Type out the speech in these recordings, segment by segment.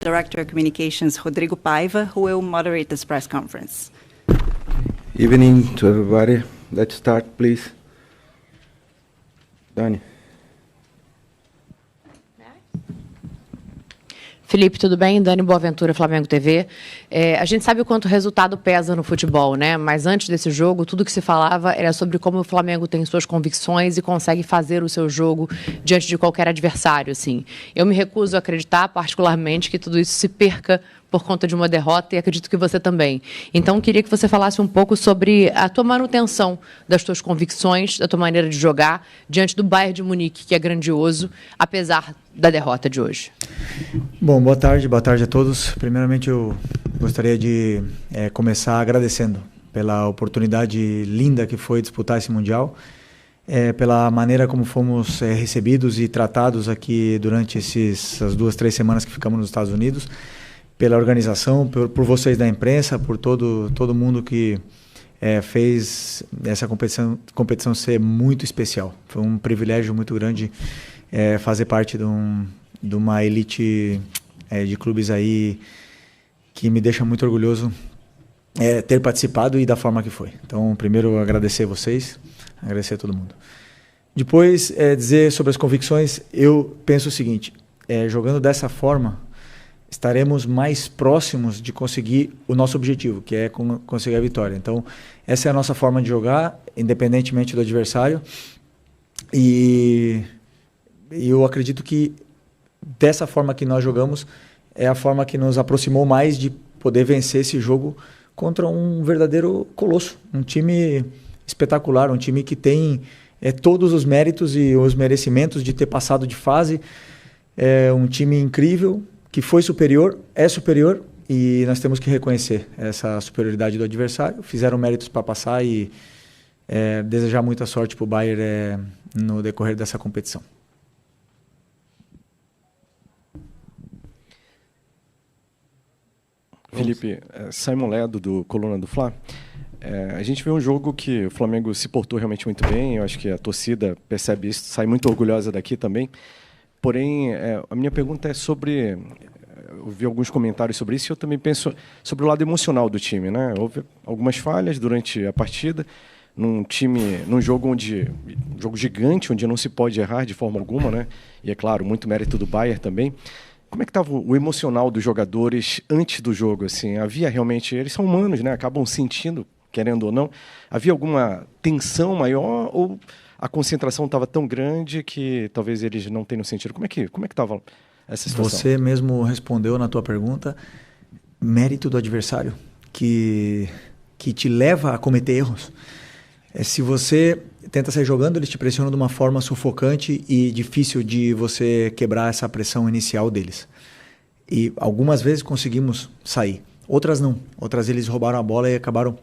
Director of Communications, Rodrigo Paiva, who will moderate this press conference. Evening to everybody. Let's start, please. Dani. Felipe, tudo bem? Dani Boaventura, Flamengo TV. A gente sabe o quanto o resultado pesa no futebol, né? Mas antes desse jogo, tudo que se falava era sobre como o Flamengo tem suas convicções e consegue fazer o seu jogo diante de qualquer adversário, assim. Eu me recuso a acreditar, particularmente, que tudo isso se perca por conta de uma derrota, e acredito que você também. Então, queria que você falasse um pouco sobre a tua manutenção das tuas convicções, da tua maneira de jogar, diante do Bayern de Munique, que é grandioso, apesar da derrota de hoje. Bom, boa tarde a todos. Primeiramente, eu gostaria de começar agradecendo pela oportunidade linda que foi disputar esse Mundial, pela maneira como fomos recebidos e tratados aqui durante essas 2-3 semanas que ficamos nos Estados Unidos, pela organização, por vocês da imprensa, por todo mundo que fez essa competição ser muito especial. Foi um privilégio muito grande fazer parte de uma elite de clubes aí que me deixa muito orgulhoso ter participado e da forma que foi. Então, primeiro, agradecer a vocês, agradecer a todo mundo. Depois, dizer sobre as convicções, eu penso o seguinte, jogando dessa forma, estaremos mais próximos de conseguir o nosso objetivo, que é conseguir a vitória. Então, essa é a nossa forma de jogar, independentemente do adversário. E eu acredito que dessa forma que nós jogamos é a forma que nos aproximou mais de poder vencer esse jogo contra um verdadeiro colosso, um time espetacular, um time que tem todos os méritos e os merecimentos de ter passado de fase, um time incrível, que foi superior, é superior, e nós temos que reconhecer essa superioridade do adversário. Fizeram méritos para passar e desejar muita sorte para o Bayern no decorrer dessa competição. Felipe, Simon Ledo, do Coluna do Fla. A gente vê um jogo que o Flamengo se portou realmente muito bem, eu acho que a torcida percebe isso, sai muito orgulhosa daqui também. Porém, a minha pergunta é sobre... Eu vi alguns comentários sobre isso e eu também penso sobre o lado emocional do time, né? Houve algumas falhas durante a partida, num jogo gigante, onde não se pode errar de forma alguma, né? E, é claro, muito mérito do Bayern também. Como é que estava o emocional dos jogadores antes do jogo? Assim, havia realmente... Eles são humanos, né? Acabam sentindo, querendo ou não. Havia alguma tensão maior ou... A concentração estava tão grande que talvez eles não tenham sentido. Como é que estava essa situação? Você mesmo respondeu na tua pergunta, mérito do adversário, que te leva a cometer erros. Se você tenta sair jogando, eles te pressionam de uma forma sufocante e difícil de você quebrar essa pressão inicial deles. E algumas vezes conseguimos sair, outras não. Outras eles roubaram a bola e acabaram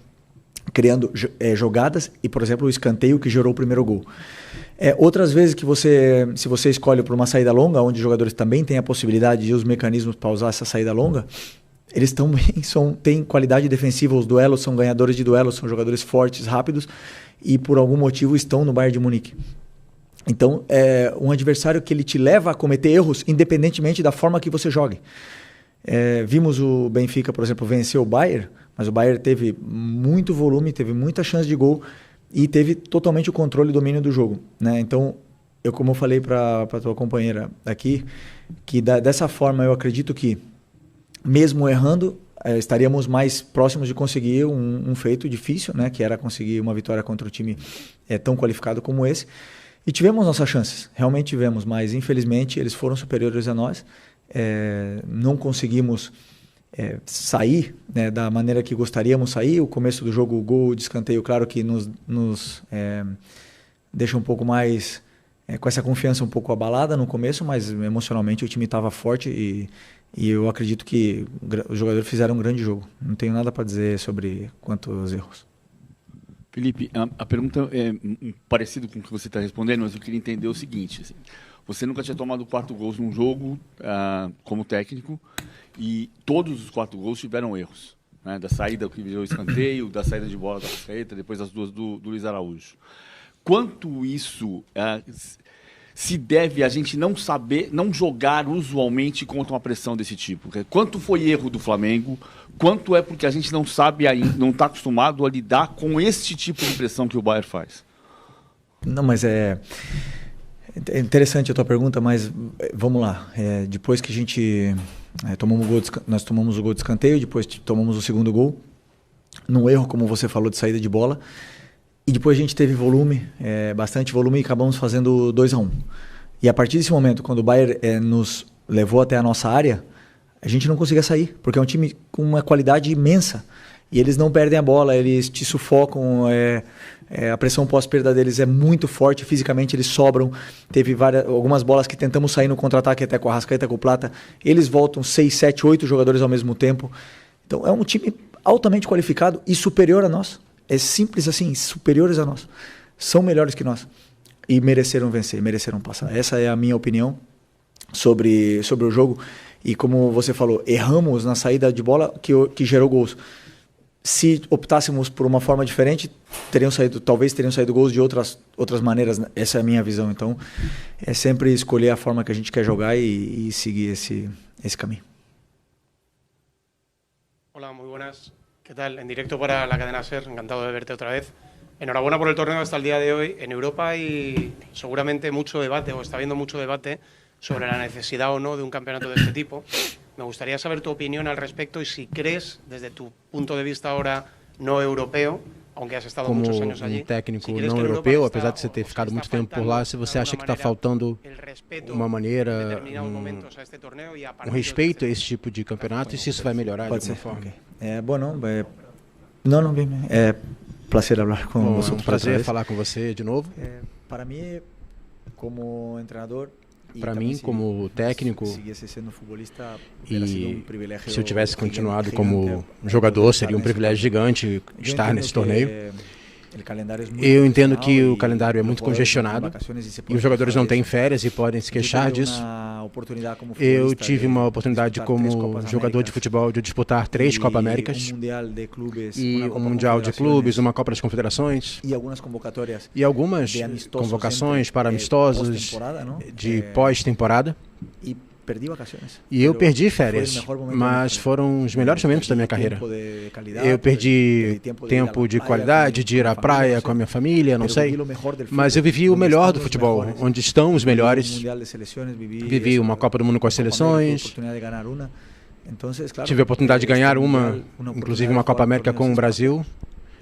criando jogadas e, por exemplo, o escanteio que gerou o primeiro gol. Outras vezes que se você escolhe por uma saída longa, onde os jogadores também têm a possibilidade e os mecanismos para usar essa saída longa, eles também têm qualidade defensiva, os duelos são ganhadores de duelos, são jogadores fortes, rápidos e por algum motivo estão no Bayern de Munique. Então, é um adversário que ele te leva a cometer erros independentemente da forma que você jogue. Vimos o Benfica, por exemplo, vencer o Bayern, mas o Bayern teve muito volume, teve muita chance de gol e teve totalmente o controle e domínio do jogo, né? Então, como eu falei para a tua companheira aqui, que dessa forma eu acredito que, mesmo errando, estaríamos mais próximos de conseguir um feito difícil, né? Que era conseguir uma vitória contra um time tão qualificado como esse. E tivemos nossas chances, realmente tivemos, mas infelizmente eles foram superiores a nós. Não conseguimos sair, né, da maneira que gostaríamos sair. O começo do jogo, o gol de escanteio, claro que nos deixa um pouco mais com essa confiança um pouco abalada no começo, mas emocionalmente o time estava forte e eu acredito que os jogadores fizeram um grande jogo. Não tenho nada para dizer sobre quantos erros. Felipe, a pergunta é parecida com o que você está respondendo, mas eu queria entender o seguinte. Assim, você nunca tinha tomado 4 gols num jogo como técnico e todos os 4 gols tiveram erros. Né? Da saída que virou escanteio, da saída de bola da Arrascaeta, depois as duas do Luiz Araújo. Quanto isso se deve a gente não saber, não jogar usualmente contra uma pressão desse tipo? Quanto foi erro do Flamengo? Quanto é porque a gente não sabe ainda, não está acostumado a lidar com esse tipo de pressão que o Bayern faz? Não, mas é interessante a tua pergunta, mas vamos lá. Depois que a gente nós tomamos o gol de escanteio, depois tomamos o segundo gol, num erro, como você falou, de saída de bola, e depois a gente teve volume, bastante volume, e acabamos fazendo 2-1. E a partir desse momento, quando o Bayern nos levou até a nossa área, a gente não conseguia sair, porque é um time com uma qualidade imensa. E eles não perdem a bola, eles te sufocam, a pressão pós-perda deles é muito forte, fisicamente eles sobram. Teve algumas bolas que tentamos sair no contra-ataque até com a Arrascaeta, com o Plata. Eles voltam 6, 7, 8 jogadores ao mesmo tempo. Então é um time altamente qualificado e superior a nós. É simples assim, superiores a nós. São melhores que nós. E mereceram vencer, mereceram passar. Essa é a minha opinião sobre o jogo. E como você falou, erramos na saída de bola que gerou gols. Se optássemos por uma forma diferente, talvez teriam saído gols de outras maneiras. Essa é a minha visão. Então, é sempre escolher a forma que a gente quer jogar e seguir esse caminho. Hola, muy buenas. ¿Qué tal? En directo para la cadena SER, encantado de verte otra vez. Enhorabuena por el torneo hasta el día de hoy. En Europa hay seguramente mucho debate, o está habiendo mucho debate, sobre la necesidad o no de un campeonato de este tipo. Me gustaría saber tu opinión al respecto y si crees, desde tu punto de vista ahora no europeo, aunque has estado como muchos años allí, técnico si crees não que en europeu, Europa apesar de você ter está- ficado está muito tempo por lá, se você faltando, acha de que está alguna faltando manera, el respeto uma en maneira, determinados momentos a este torneo y a partir respeito de a este- esse tipo de campeonato e se isso vai melhorar de Pode alguma ser. forma. Ok. Bueno, não, bem. É prazer falar com Bom, você. é um prazer falar com você de novo. Para mim, como treinador, Para mim, como técnico, e se eu tivesse continuado como jogador, seria um privilégio gigante estar nesse torneio. Eu entendo que o calendário é muito congestionado e os jogadores não têm férias e podem se queixar disso. Eu tive uma oportunidade como jogador de futebol de disputar 3 Copa Américas e um Mundial de Clubes, uma Copa das Confederações e algumas convocações para amistosos de pós-temporada. E eu perdi férias, mas foram os melhores momentos da minha carreira. Eu perdi tempo de qualidade, de ir à praia com a minha família, não sei. Mas eu vivi o melhor do futebol, onde estão os melhores. Vivi uma Copa do Mundo com as seleções. Tive a oportunidade de ganhar inclusive uma Copa América com o Brasil.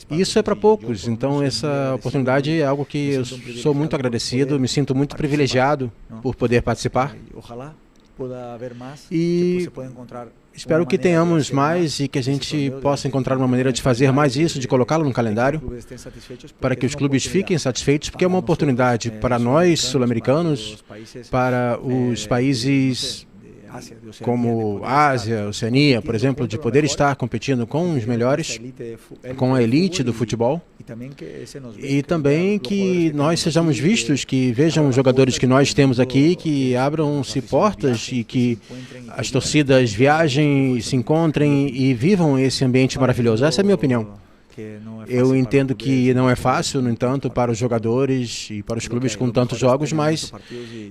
E isso é para poucos, então essa oportunidade é algo que eu sou muito agradecido, me sinto muito privilegiado por poder participar. E espero que tenhamos mais e que a gente possa encontrar uma maneira de fazer mais isso, de colocá-lo no calendário, para que os clubes fiquem satisfeitos, porque é uma oportunidade para nós, sul-americanos, para os países como Ásia, Oceania, por exemplo, de poder estar competindo com os melhores, com a elite do futebol, e também que nós sejamos vistos, que vejam os jogadores que nós temos aqui, que abram-se portas e que as torcidas viajem, se encontrem e vivam esse ambiente maravilhoso. Essa é a minha opinião. Eu entendo que não é fácil, no entanto, para os jogadores e para os clubes com tantos jogos, mas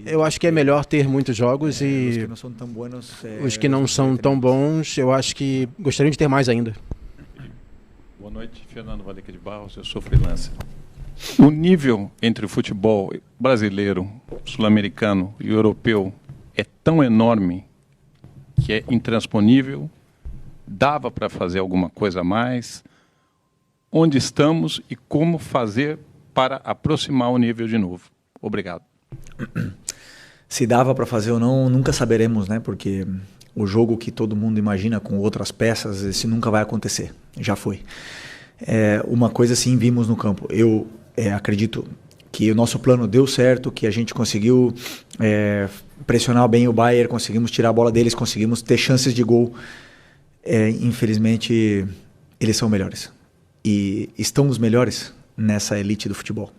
eu acho que é melhor ter muitos jogos e os que não são tão bons, eu acho que gostariam de ter mais ainda. Boa noite, Fernando Valeca de Barros, eu sou freelancer. O nível entre o futebol brasileiro, sul-americano e europeu é tão enorme que é intransponível, dava para fazer alguma coisa a mais. Onde estamos e como fazer para aproximar o nível de novo. Obrigado. Se dava para fazer ou não, nunca saberemos, né? Porque o jogo que todo mundo imagina com outras peças, esse nunca vai acontecer. Já foi. Uma coisa sim vimos no campo. Eu acredito que o nosso plano deu certo, que a gente conseguiu pressionar bem o Bayern, conseguimos tirar a bola deles, conseguimos ter chances de gol. Infelizmente, eles são melhores. E estão os melhores nessa elite do futebol.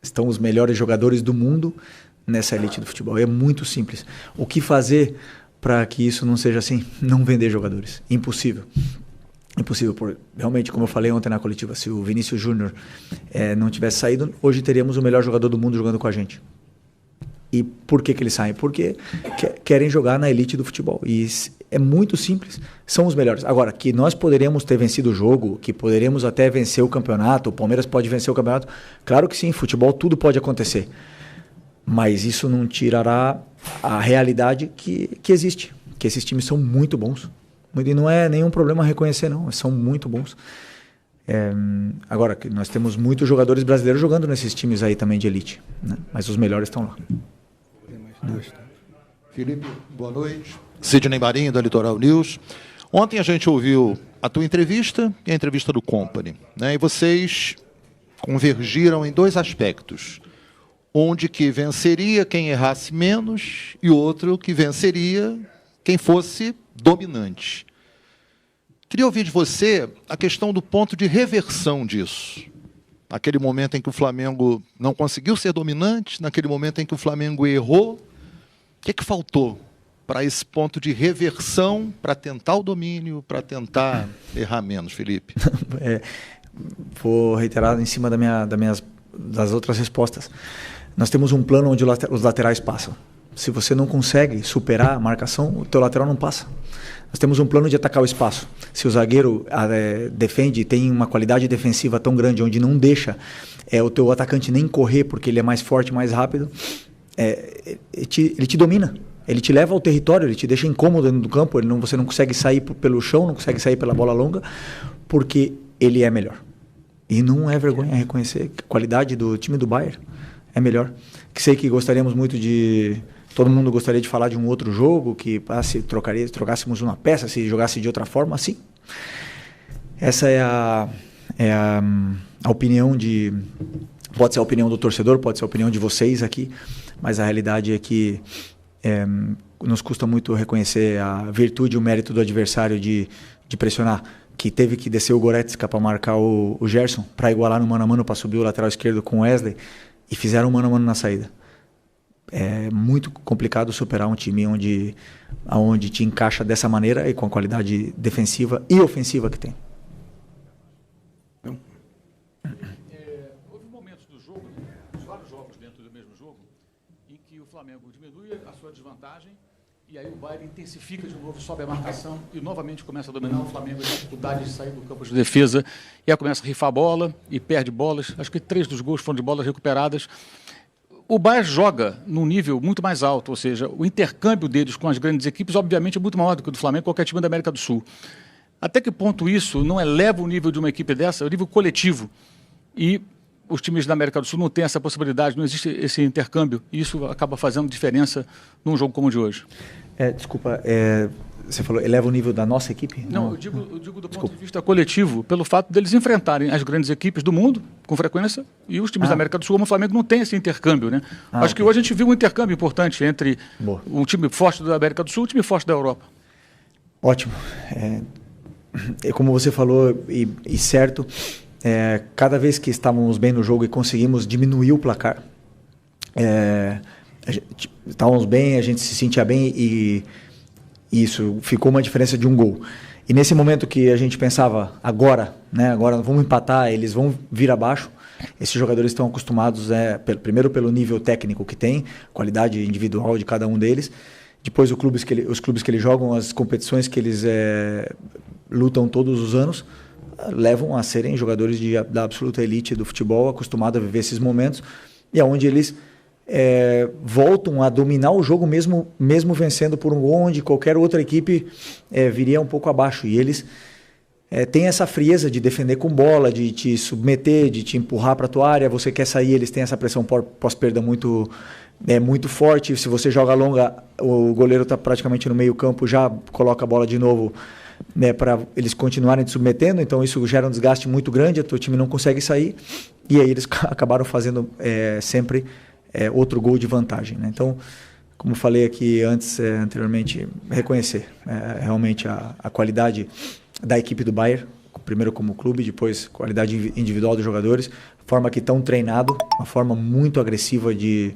Estão os melhores jogadores do mundo nessa elite do futebol. É muito simples. O que fazer para que isso não seja assim? Não vender jogadores. Impossível. Impossível. Realmente, como eu falei ontem na coletiva, se o Vinícius Júnior não tivesse saído, hoje teríamos o melhor jogador do mundo jogando com a gente. E por que eles saem? Porque querem jogar na elite do futebol. E é muito simples, são os melhores. Agora, que nós poderíamos ter vencido o jogo, que poderíamos até vencer o campeonato, o Palmeiras pode vencer o campeonato, claro que sim, futebol tudo pode acontecer. Mas isso não tirará a realidade que existe, que esses times são muito bons. E não é nenhum problema reconhecer, não, são muito bons. Agora, nós temos muitos jogadores brasileiros jogando nesses times aí também de elite, né? Mas os melhores estão lá. Felipe, boa noite. Sidney Marinho, da Litoral News. Ontem a gente ouviu a tua entrevista e a entrevista do Company, né? E vocês convergiram em 2 aspectos. Onde que venceria quem errasse menos e outro que venceria quem fosse dominante. Queria ouvir de você a questão do ponto de reversão disso. Naquele momento em que o Flamengo não conseguiu ser dominante, naquele momento em que o Flamengo errou, o que faltou para esse ponto de reversão, para tentar o domínio, para tentar errar menos, Felipe? Vou reiterar em cima das outras respostas. Nós temos um plano onde os laterais passam. Se você não consegue superar a marcação, o teu lateral não passa. Nós temos um plano de atacar o espaço. Se o zagueiro defende, tem uma qualidade defensiva tão grande, onde não deixa o teu atacante nem correr, porque ele é mais forte, mais rápido, ele te domina. Ele te leva ao território, ele te deixa incômodo dentro do campo, você não consegue sair pelo chão, não consegue sair pela bola longa, porque ele é melhor. E não é vergonha reconhecer a qualidade do time do Bayern. É melhor. Sei que gostaríamos muito de... Todo mundo gostaria de falar de um outro jogo, que se trocássemos uma peça, se jogasse de outra forma, sim. Essa é a opinião de... Pode ser a opinião do torcedor, pode ser a opinião de vocês aqui, mas a realidade é que nos custa muito reconhecer a virtude e o mérito do adversário de pressionar, que teve que descer o Goretzka para marcar o Gerson, para igualar no mano a mano, para subir o lateral esquerdo com o Wesley, e fizeram mano a mano na saída. É muito complicado superar um time onde te encaixa dessa maneira e com a qualidade defensiva e ofensiva que tem. Houve momentos do jogo, vários jogos dentro do mesmo jogo, em que o Flamengo diminui a sua desvantagem e aí o Bayern intensifica de novo, sobe a marcação e novamente começa a dominar. O Flamengo tem dificuldade de sair do campo de defesa e aí começa a rifar a bola e perde bolas. Acho que 3 dos gols foram de bolas recuperadas. O Bayern joga num nível muito mais alto, ou seja, o intercâmbio deles com as grandes equipes, obviamente, é muito maior do que o do Flamengo, qualquer time da América do Sul. Até que ponto isso não eleva o nível de uma equipe dessa, o nível coletivo, e os times da América do Sul não têm essa possibilidade, não existe esse intercâmbio, e isso acaba fazendo diferença num jogo como o de hoje. Desculpa, você falou, eleva o nível da nossa equipe? Não, eu digo do ponto de vista coletivo, pelo fato deles enfrentarem as grandes equipes do mundo, com frequência, e os times da América do Sul, como o Flamengo, não tem esse intercâmbio, né? Acho que hoje a gente viu um intercâmbio importante entre um time forte da América do Sul e um time forte da Europa. Ótimo. Como você falou, e certo, cada vez que estávamos bem no jogo e conseguimos diminuir o placar, estávamos bem, a gente se sentia bem e isso ficou uma diferença de um gol. E nesse momento que a gente pensava, agora vamos empatar, eles vão vir abaixo, esses jogadores estão acostumados, primeiro pelo nível técnico que tem, qualidade individual de cada um deles, depois os clubes que eles jogam, as competições que eles lutam todos os anos, levam a serem jogadores da absoluta elite do futebol, acostumados a viver esses momentos, e aonde eles voltam a dominar o jogo mesmo vencendo por um gol, onde qualquer outra equipe viria um pouco abaixo. E eles têm essa frieza de defender com bola, de te submeter, de te empurrar para a tua área. Você quer sair, eles têm essa pressão pós-perda muito forte. Se você joga longa, o goleiro está praticamente no meio campo, já coloca a bola de novo, para eles continuarem te submetendo. Então isso gera um desgaste muito grande, o teu time não consegue sair. E aí eles acabaram fazendo sempre... outro gol de vantagem, né? Então, como falei aqui anteriormente, reconhecer realmente a qualidade da equipe do Bayern, primeiro como clube, depois qualidade individual dos jogadores, forma que estão treinados, uma forma muito agressiva de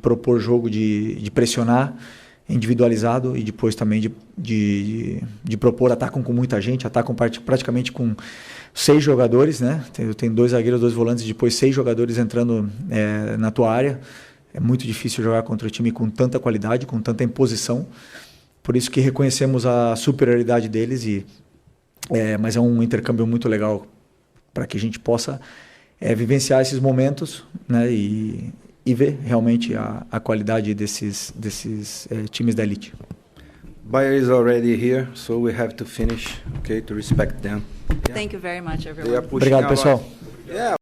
propor jogo, de pressionar, individualizado, e depois também de propor, atacam com muita gente, atacam praticamente com 6 jogadores, né? Tem 2 zagueiros, 2 volantes, e depois 6 jogadores entrando na tua área. É muito difícil jogar contra um time com tanta qualidade, com tanta imposição. Por isso que reconhecemos a superioridade deles, mas é um intercâmbio muito legal para que a gente possa vivenciar esses momentos, né, e ver realmente a qualidade desses times da elite. Bayer is already here, so we have to finish, okay, to respect them. Thank you very much, everyone. Obrigado, pessoal. Yeah.